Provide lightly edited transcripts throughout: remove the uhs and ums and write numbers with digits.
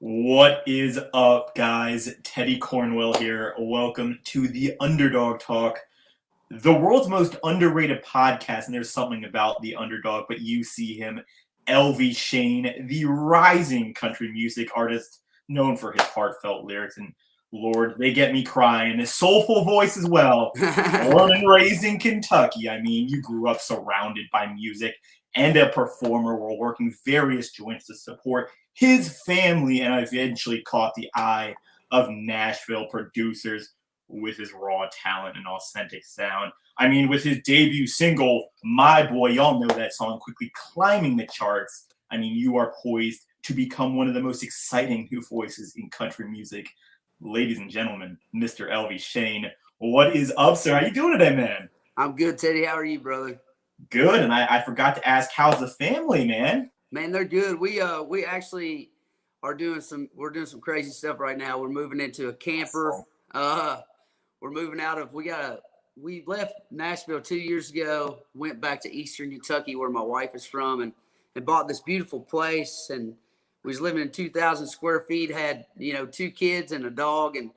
What is up, guys? Teddy Cornwell here. Welcome to the Underdog Talk, the world's most underrated podcast. And there's something about the Underdog, but you see him, Elvie Shane, the rising country music artist known for his heartfelt lyrics. And Lord, they get me crying. His soulful voice as well. Born and raised in Kentucky. I mean, you grew up surrounded by music and a performer while working various joints to support his family, and eventually caught the eye of Nashville producers with his raw talent and authentic sound. I mean, with his debut single, My Boy, y'all know that song, quickly climbing the charts. I mean, you are poised to become one of the most exciting new voices in country music. Ladies and gentlemen, Mr. Elvie Shane. What is up, sir? How you doing today, man? I'm good, Teddy. How are you, brother? Good. And I forgot to ask, how's the family, man? Man, they're good. We actually are doing some crazy stuff right now. We're moving into a camper. We're moving out of we left Nashville 2 years ago, went back to Eastern Kentucky where my wife is from, and bought this beautiful place. And we was living in 2,000 square feet, had 2 kids and a dog, and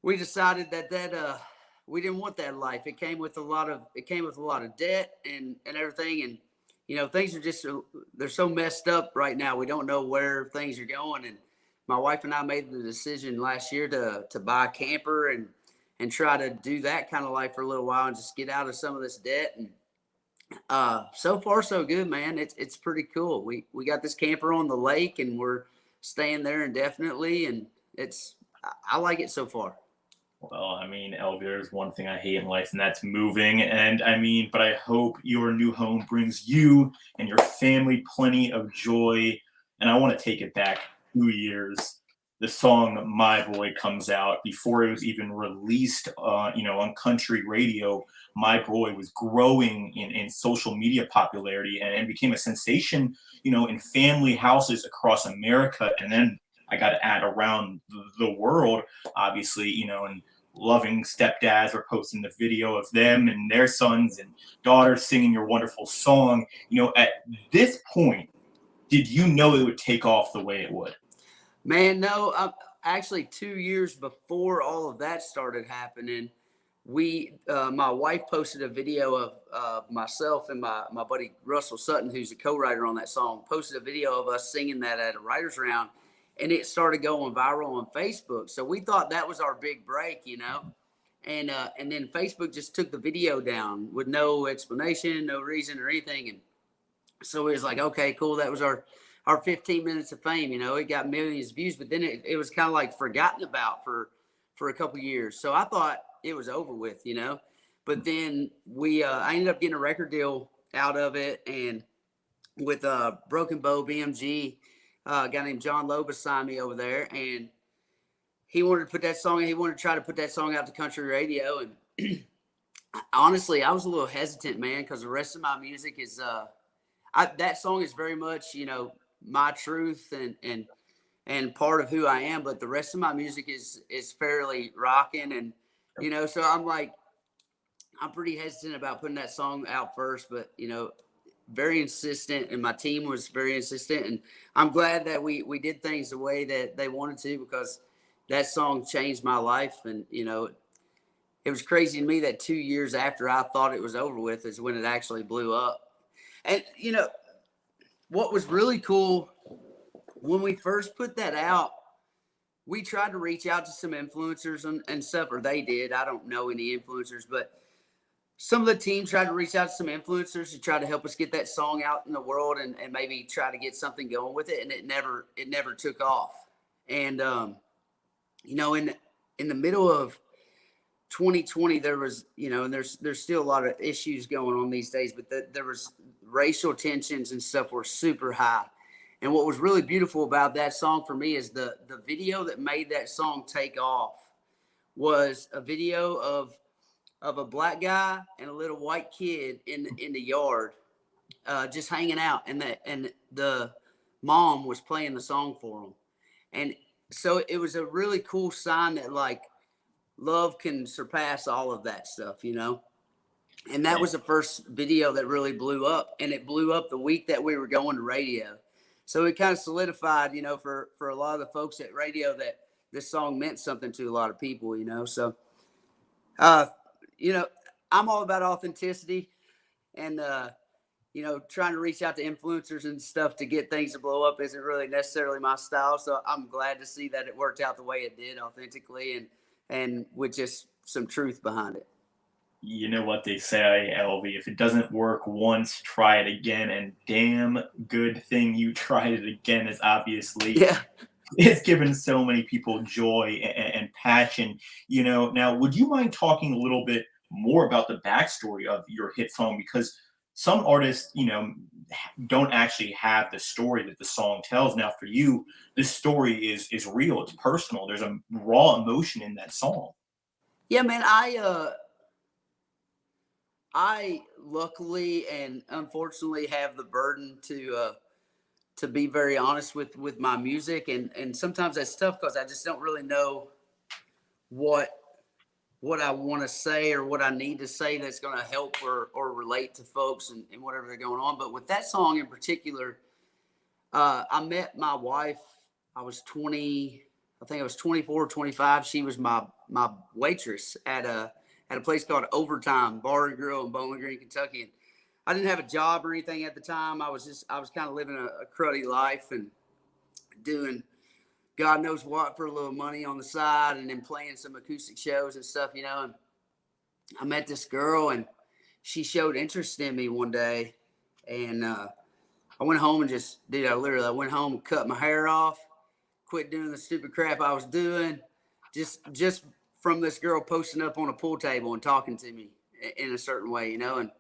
we decided that we didn't want that life. It came with a lot of debt and everything, and things are they're so messed up right now. We don't know where things are going, and my wife and I made the decision last year to buy a camper and try to do that kind of life for a little while and just get out of some of this debt. And so far so good, man. It's pretty cool. We got this camper on the lake, and we're staying there indefinitely, and I like it so far. Well, I mean, Elvie, there's one thing I hate in life, and that's moving. And I mean, but I hope your new home brings you and your family plenty of joy. And I want to take it back 2 years. The song "My Boy" comes out before it was even released, on country radio. "My Boy" was growing in social media popularity and became a sensation, in family houses across America. And then I got to add around the world, obviously, and loving stepdads were posting the video of them and their sons and daughters singing your wonderful song. At this point, did you know it would take off the way it would? Man, no. Actually, 2 years before all of that started happening, my wife posted a video of myself and my buddy Russell Sutton, who's a co-writer on that song, posted a video of us singing that at a writer's round, and it started going viral on Facebook. So we thought that was our big break, and then Facebook just took the video down with no explanation, no reason or anything. And so it was like, okay, cool. That was our 15 minutes of fame. It got millions of views, but then it was kind of like forgotten about for a couple years. So I thought it was over with, but then I ended up getting a record deal out of it, and with Broken Bow BMG, a guy named John Loba signed me over there, and he wanted to put that song. He wanted to try to put that song out to country radio, and honestly, I was a little hesitant, man, because the rest of my music is that song is very much, my truth and part of who I am, but the rest of my music is fairly rocking, and so I'm pretty hesitant about putting that song out first, but very insistent, and my team was very insistent, and I'm glad that we did things the way that they wanted to, because that song changed my life. And it was crazy to me that 2 years after I thought it was over with is when it actually blew up. And what was really cool, when we first put that out, we tried to reach out to some influencers and stuff, or they did. I don't know any influencers, but some of the team tried to reach out to some influencers to try to help us get that song out in the world and maybe try to get something going with it. And it never took off. And, in the middle of 2020, there was, and there's still a lot of issues going on these days, but there was racial tensions and stuff were super high. And what was really beautiful about that song for me is the video that made that song take off was a video of a black guy and a little white kid in the yard, just hanging out, and the mom was playing the song for them. And so it was a really cool sign that, like, love can surpass all of that stuff, And that was the first video that really blew up, and it blew up the week that we were going to radio. So it kind of solidified, for a lot of the folks at radio that this song meant something to a lot of people. So, uh, you know, I'm all about authenticity and, trying to reach out to influencers and stuff to get things to blow up isn't really necessarily my style. So I'm glad to see that it worked out the way it did, authentically and with just some truth behind it. You know what they say, Elvie, if it doesn't work once, try it again, and damn good thing you tried it again, is obviously Yeah. it's given so many people joy and passion. Now, would you mind talking a little bit more about the backstory of your hit song? Because some artists, don't actually have the story that the song tells. Now, for you, this story is real. It's personal. There's a raw emotion in that song. Yeah, man. I luckily and unfortunately have the burden to be very honest with my music, and sometimes that's tough because I just don't really know what what I want to say or what I need to say that's going to help or relate to folks and whatever they're going on. But with that song in particular, I met my wife. I was 20, I think I was 24, 25. She was my waitress at a place called Overtime Bar and Grill in Bowling Green, Kentucky. And I didn't have a job or anything at the time. I was kind of living a cruddy life and doing God knows what for a little money on the side, and then playing some acoustic shows and stuff. And I met this girl, and she showed interest in me one day, and I went home and I went home and cut my hair off, quit doing the stupid crap I was doing, just from this girl posting up on a pool table and talking to me in a certain way. And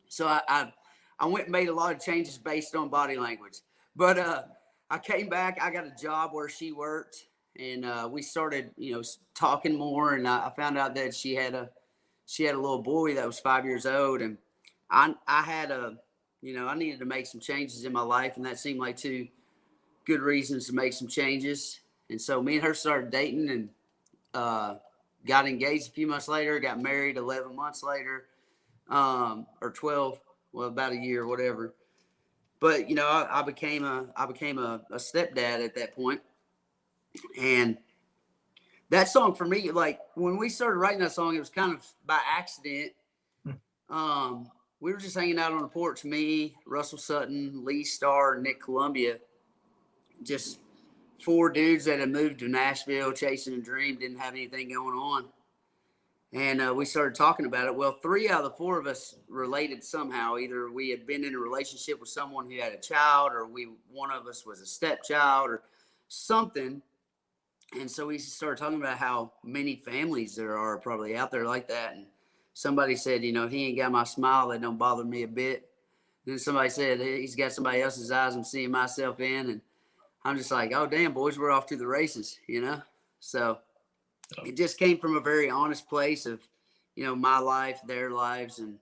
so I went and made a lot of changes based on body language. But I came back. I got a job where she worked, and we started, talking more. And I found out that she had a little boy that was 5 years old, and I had I needed to make some changes in my life, and that seemed like two good reasons to make some changes. And so me and her started dating, and got engaged a few months later, got married 11 months later, or 12, well, about a year, whatever. But I became a stepdad at that point, and that song for me, like when we started writing that song, it was kind of by accident. We were just hanging out on the porch, me, Russell Sutton, Lee Starr, Nick Columbia, just four dudes that had moved to Nashville, chasing a dream, didn't have anything going on. And we started talking about it. Well, three out of the four of us related somehow. Either we had been in a relationship with someone who had a child, or one of us was a stepchild or something. And so we started talking about how many families there are probably out there like that. And somebody said, he ain't got my smile. That don't bother me a bit. And then somebody said, he's got somebody else's eyes I'm seeing myself in. And I'm just like, oh, damn, boys, we're off to the races. So it just came from a very honest place of, my life, their lives, and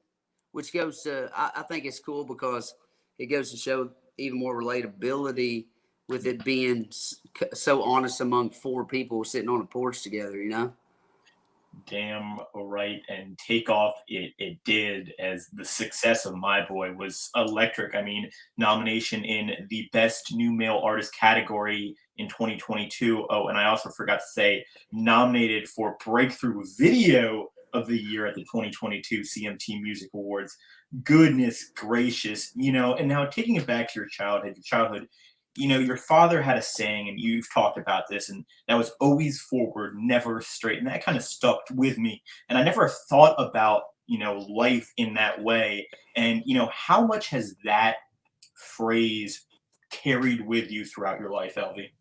which goes to, I think it's cool because it goes to show even more relatability with it being so honest among four people sitting on a porch together. Damn right, and take off it did, as the success of My Boy was electric. I mean, nomination in the best new male artist category in 2022. Oh, and I also forgot to say, nominated for breakthrough video of the year at the 2022 CMT Music Awards. Goodness gracious. And now taking it back to your childhood, your father had a saying, and you've talked about this, and that was always forward, never straight. And that kind of stuck with me. And I never thought about, life in that way. And, how much has that phrase carried with you throughout your life, Elvie?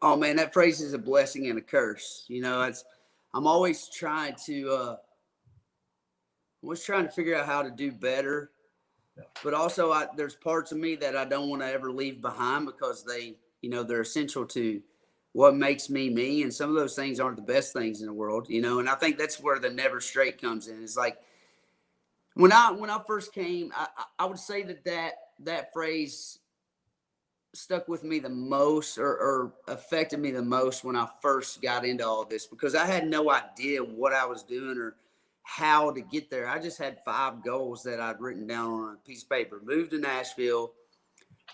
Oh man, that phrase is a blessing and a curse. I'm always trying to figure out how to do better. But also, there's parts of me that I don't want to ever leave behind because they're essential to what makes me me. And some of those things aren't the best things in the world. And I think that's where the never straight comes in. It's like when I first came, I would say that phrase stuck with me the most, or affected me the most when I first got into all this, because I had no idea what I was doing or how to get there. I just had 5 goals that I'd written down on a piece of paper. Move to Nashville,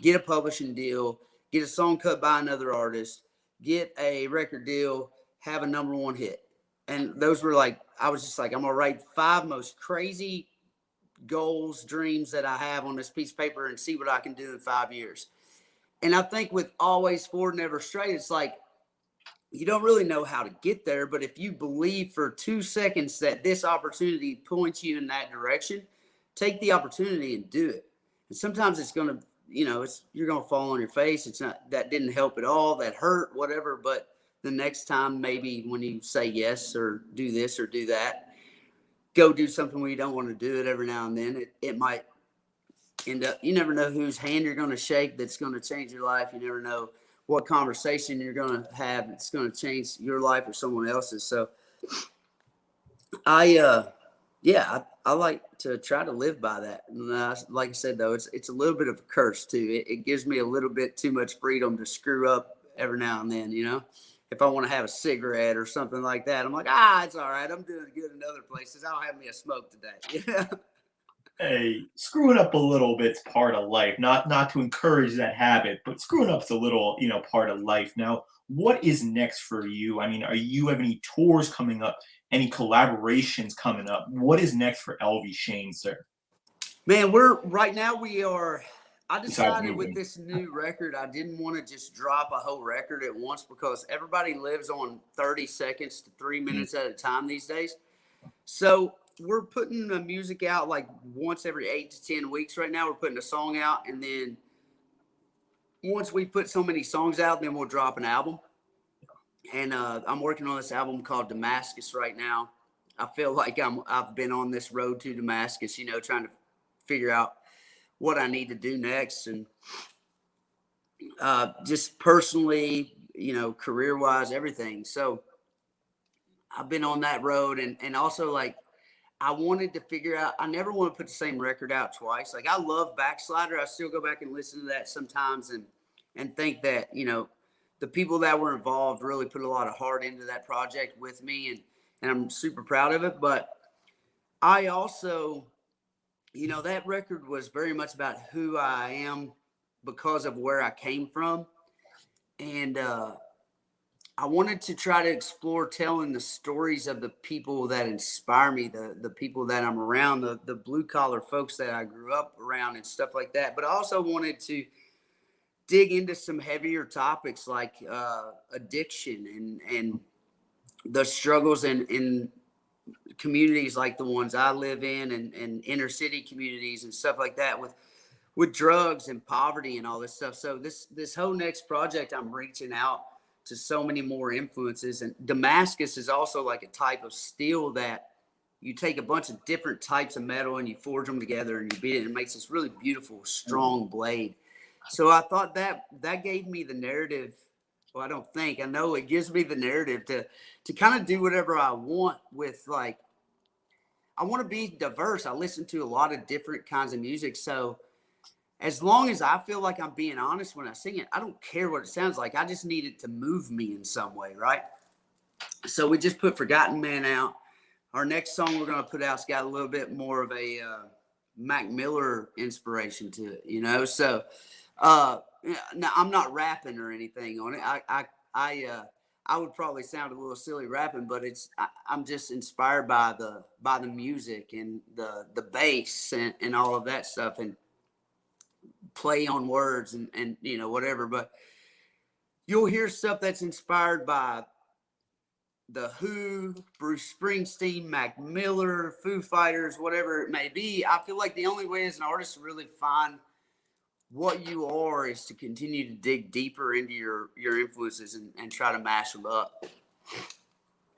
get a publishing deal, get a song cut by another artist, get a record deal, have a #1 hit. And those were like, I was just like, I'm gonna write 5 most crazy goals, dreams that I have on this piece of paper and see what I can do in 5 years. And I think with always forward, never straight, it's like you don't really know how to get there, but if you believe for 2 seconds that this opportunity points you in that direction, take the opportunity and do it. And sometimes it's going to, you're going to fall on your face. It's not, that didn't help at all, that hurt, whatever. But the next time, maybe when you say yes or do this or do that, go do something when you don't want to do it every now and then. It might end up, you never know whose hand you're going to shake that's going to change your life. You never know what conversation you're going to have that's going to change your life or someone else's. So I like to try to live by that. And like I said, though, it's a little bit of a curse too. It gives me a little bit too much freedom to screw up every now and then, if I want to have a cigarette or something like that, I'm like, it's all right. I'm doing good in other places. I'll have me a smoke today. Hey, screwing up a little bit's part of life. Not to encourage that habit, but screwing up's a little, part of life. Now, what is next for you? I mean, are you have any tours coming up? Any collaborations coming up? What is next for Elvie Shane, sir? Man, I Besides decided with moving. this new record, I didn't want to just drop a whole record at once because everybody lives on 30 seconds to 3 minutes at a time these days. So we're putting the music out like once every 8 to 10 weeks right now. We're putting a song out, and then once we put so many songs out, then we'll drop an album. And I'm working on this album called Damascus right now. I feel like I've been on this road to Damascus, trying to figure out what I need to do next, and just personally, career wise, everything. So I've been on that road, and also like I wanted to figure out. I never want to put the same record out twice. Like I love Backslider. I still go back and listen to that sometimes, and think that the people that were involved really put a lot of heart into that project with me, and I'm super proud of it. But I also, that record was very much about who I am because of where I came from, and I wanted to try to explore telling the stories of the people that inspire me, the people that I'm around, the blue collar folks that I grew up around and stuff like that. But I also wanted to dig into some heavier topics like addiction and the struggles in communities like the ones I live in, and inner city communities and stuff like that with drugs and poverty and all this stuff. So this whole next project, I'm reaching out to so many more influences. And Damascus is also like a type of steel that you take a bunch of different types of metal and you forge them together and you beat it, and it makes this really beautiful, strong blade. So I thought that gave me the narrative. Well, I know it gives me the narrative to kind of do whatever I want with, like, I want to be diverse. I listen to a lot of different kinds of music. So as long as I feel like I'm being honest when I sing it, I don't care what it sounds like. I just need it to move me in some way, right? So we just put Forgotten Man out. Our next song we're going to put out's got a little bit more of a Mac Miller inspiration to it, So now I'm not rapping or anything on it. I would probably sound a little silly rapping, but I'm just inspired by the music and the bass and all of that stuff, and play on words and whatever. But you'll hear stuff that's inspired by the Who, Bruce Springsteen, Mac Miller, Foo Fighters, whatever it may be. I feel like the only way as an artist to really find what you are is to continue to dig deeper into your influences and try to mash them up.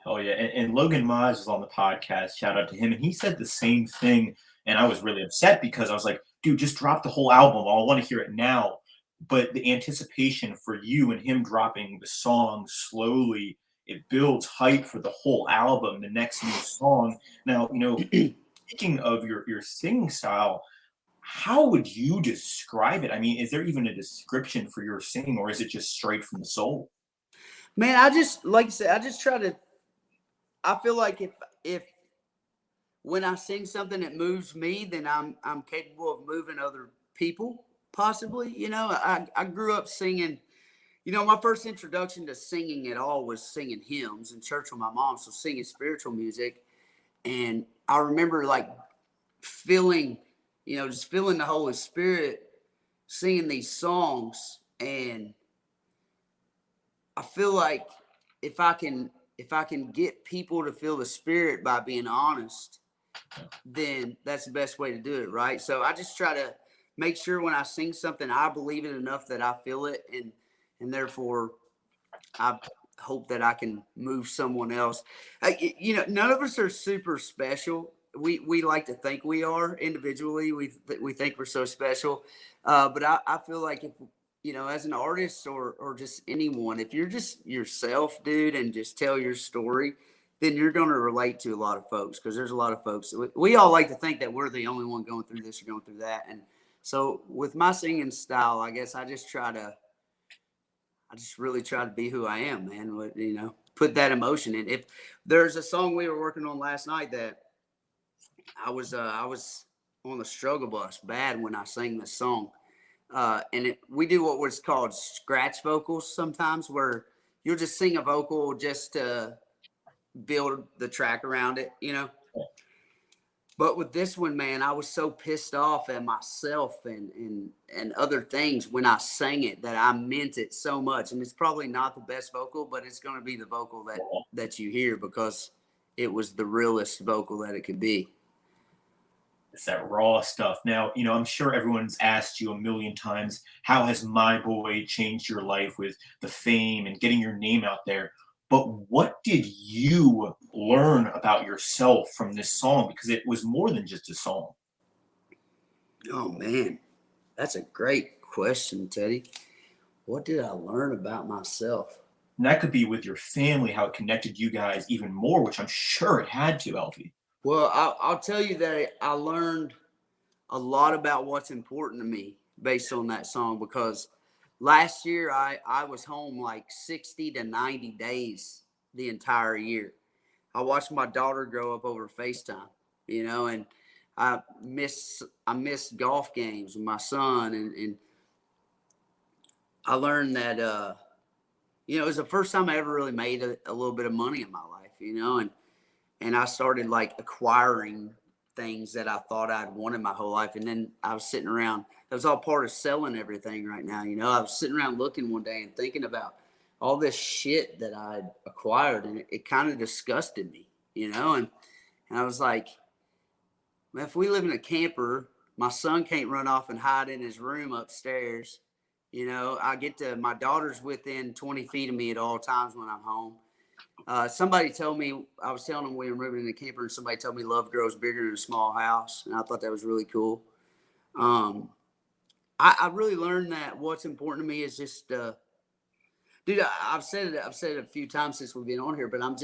Oh yeah, and Logan Mize was on the podcast. Shout out to him, and he said the same thing. And I was really upset because I was like, dude, just drop the whole album. I want to hear it now. But the anticipation for you and him dropping the song slowly, it builds hype for the whole album, the next new song. Now, speaking of your singing style, how would you describe it? I mean, is there even a description for your singing, or is it just straight from the soul? Man, I just, like I said, I just try to. I feel like if when I sing something that moves me, then I'm capable of moving other people. possibly. You know, I grew up singing. You know, my first introduction to singing at all was singing hymns in church with my mom, so singing spiritual music. And I remember like feeling, you know, just feeling the Holy Spirit singing these songs. And I feel like if I can get people to feel the Spirit by being honest, then that's the best way to do it, right? So I just try to make sure when I sing something, I believe it enough that I feel it, and therefore I hope that I can move someone else. You know, none of us are super special. We like to think we are individually. We think we're so special, but I feel like if you know, as an artist or just anyone, if you're just yourself, dude, and just tell your story, then you're going to relate to a lot of folks because there's a lot of folks. We all like to think that we're the only one going through this or going through that, and so with my singing style, I guess I just really try to be who I am, man. You know, put that emotion in. If there's a song we were working on last night that I was on the struggle bus bad when I sang this song, and we do what was called scratch vocals sometimes, where you'll just sing a vocal just to build the track around it, you know. But with this one, man, I was so pissed off at myself and other things when I sang it that I meant it so much. And it's probably not the best vocal, but it's going to be the vocal that you hear because it was the realest vocal that it could be. It's that raw stuff. Now, you know, I'm sure everyone's asked you a million times, how has My Boy changed your life with the fame and getting your name out there? But what did you learn about yourself from this song? Because it was more than just a song. Oh, man, that's a great question, Teddy. What did I learn about myself? And that could be with your family, how it connected you guys even more, which I'm sure it had to, Elvie. Well, I'll tell you that I learned a lot about what's important to me based on that song because last year I was home like 60 to 90 days the entire year. I watched my daughter grow up over FaceTime, you know, and I miss golf games with my son, and I learned that you know, it was the first time I ever really made a little bit of money in my life, you know, and I started like acquiring things that I thought I'd wanted my whole life. And then I was sitting around, that was all part of selling everything right now. You know, I was sitting around looking one day and thinking about all this shit that I'd acquired, and it kind of disgusted me, you know, and I was like, man, if we live in a camper, my son can't run off and hide in his room upstairs. You know, my daughter's within 20 feet of me at all times when I'm home. Somebody told me, I was telling them we were moving in a camper, and somebody told me love grows bigger in a small house. And I thought that was really cool. Um, I really learned that what's important to me is just, dude, I've said it a few times since we've been on here, but I'm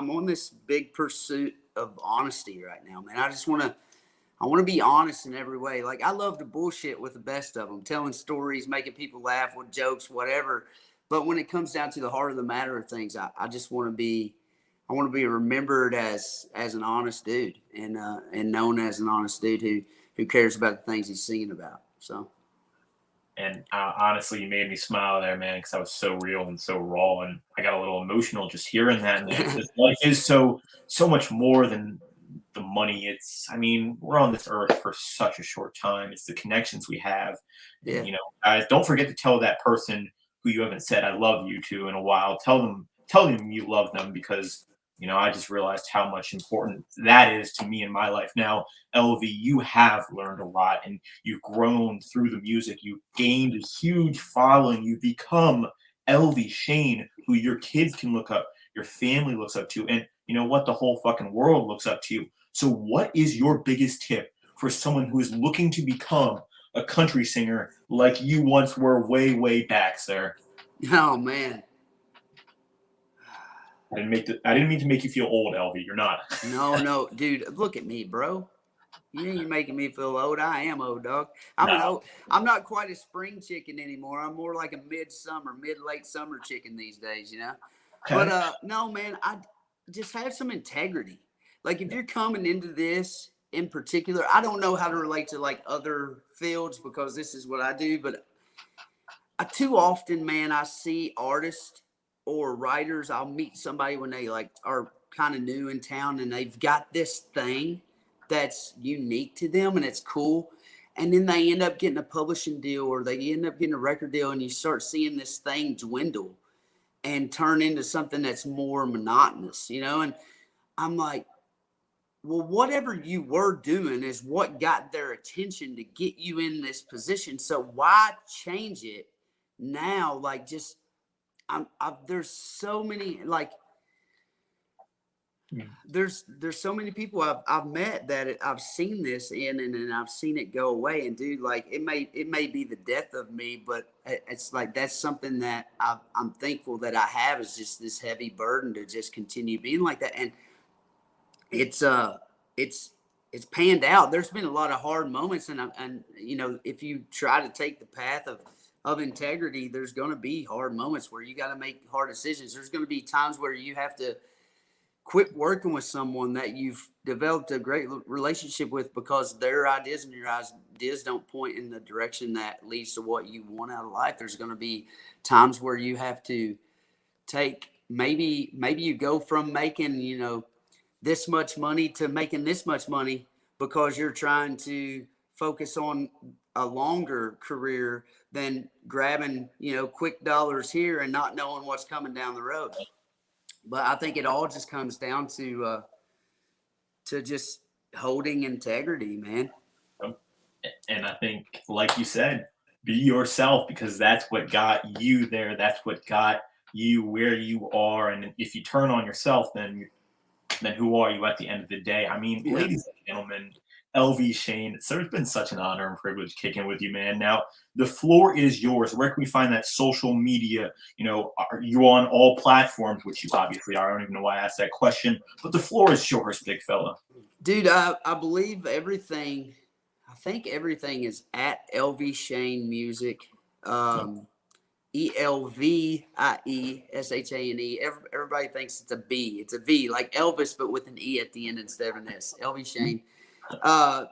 on this big pursuit of honesty right now, man. I want to be honest in every way. Like I love to bullshit with the best of them, telling stories, making people laugh with jokes, whatever. But when it comes down to the heart of the matter of things, I just want to be, I want to be remembered as an honest dude and known as an honest dude who cares about the things he's singing about. So. And honestly, you made me smile there, man, because that was so real and so raw, and I got a little emotional just hearing that, man. Because life is so much more than the money. I mean, we're on this earth for such a short time. It's the connections we have, and Yeah. you know, guys, don't forget to tell that person who you haven't said "I love you" to in a while. Tell them you love them because you know I just realized how much important that is to me in my life now. Elvie, you have learned a lot and you've grown through the music. You've gained a huge following. You've become Elvie Shane, who your kids can look up, your family looks up to, and you know what? The whole fucking world looks up to you. So, what is your biggest tip for someone who is looking to become a country singer like you once were way, way back, sir? Oh man. I didn't mean to make you feel old, Elvie. You're not. No, dude. Look at me, bro. You ain't making me feel old. I am old, dog. No. I'm not quite a spring chicken anymore. I'm more like a late summer chicken these days, you know. But Okay. no, man, I just have some integrity. Like if you're coming into this in particular, I don't know how to relate to like other fields because this is what I do, but too often, man, I see artists or writers. I'll meet somebody when they like are kind of new in town and they've got this thing that's unique to them and it's cool. And then they end up getting a publishing deal or they end up getting a record deal, and you start seeing this thing dwindle and turn into something that's more monotonous, you know? And I'm like, well, whatever you were doing is what got their attention to get you in this position. So why change it now? Like, just there's so many like there's so many people I've met that I've seen this in, and I've seen it go away. And dude, like it may be the death of me, but it's like that's something that I'm thankful that I have, is just this heavy burden to just continue being like that. And it's it's panned out. There's been a lot of hard moments, and you know, if you try to take the path of integrity, there's going to be hard moments where you got to make hard decisions. There's going to be times where you have to quit working with someone that you've developed a great relationship with because their ideas and your ideas don't point in the direction that leads to what you want out of life. There's going to be times where you have to take, maybe you go from making, you know, this much money to making this much money because you're trying to focus on a longer career than grabbing, you know, quick dollars here and not knowing what's coming down the road. But I think it all just comes down to just holding integrity, man. And I think, like you said, be yourself, because that's what got you there. That's what got you where you are. And if you turn on yourself, then who are you at the end of the day? I mean, ladies and gentlemen, Elvie Shane, it's been such an honor and privilege kicking with you, man. Now, the floor is yours. Where can we find that social media? You know, are you on all platforms, which you obviously are? I don't even know why I asked that question, but the floor is yours, big fella. Dude, I believe everything. I think everything is at Elvie Shane Music. ELVIESHANE. Everybody thinks it's a B. It's a V, like Elvis, but with an E at the end instead of an S. Elvie Shane.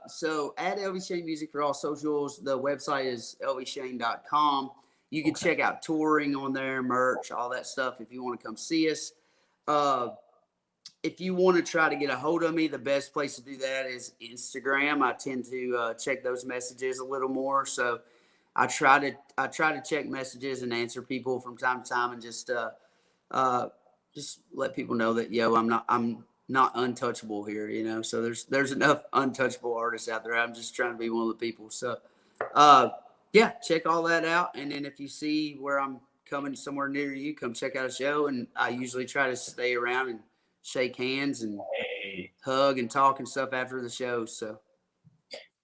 So at Elvie Shane Music for all socials. The website is elvieshane.com. You can check out touring on there, merch, all that stuff if you want to come see us. If you want to try to get a hold of me, the best place to do that is Instagram. I tend to check those messages a little more. So I try to check messages and answer people from time to time, and just let people know that I'm not untouchable here, you know. So there's enough untouchable artists out there. I'm just trying to be one of the people. So yeah, check all that out. And then if you see where I'm coming somewhere near you, come check out a show. And I usually try to stay around and shake hands and hug and talk and stuff after the show. So.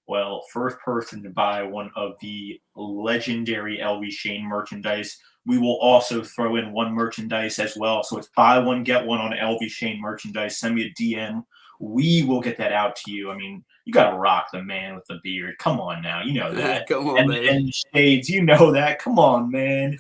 Well, first person to buy one of the legendary Elvie Shane merchandise. We will also throw in one merchandise as well. So it's buy one, get one on Elvie Shane merchandise. Send me a DM. We will get that out to you. I mean, you got to rock the man with the beard. Come on now. You know that. Come on, baby. And shades, you know that. Come on, man.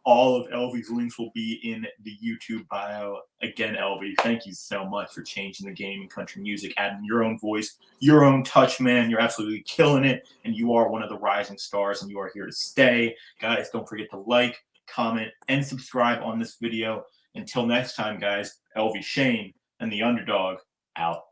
All of Elvie's links will be in the YouTube bio. Again, Elvie, thank you so much for changing the game in country music, adding your own voice, your own touch, man. You're absolutely killing it, and you are one of the rising stars, and you are here to stay. Guys, don't forget to like, comment, and subscribe on this video. Until next time, guys, Elvie Shane and the Underdog out.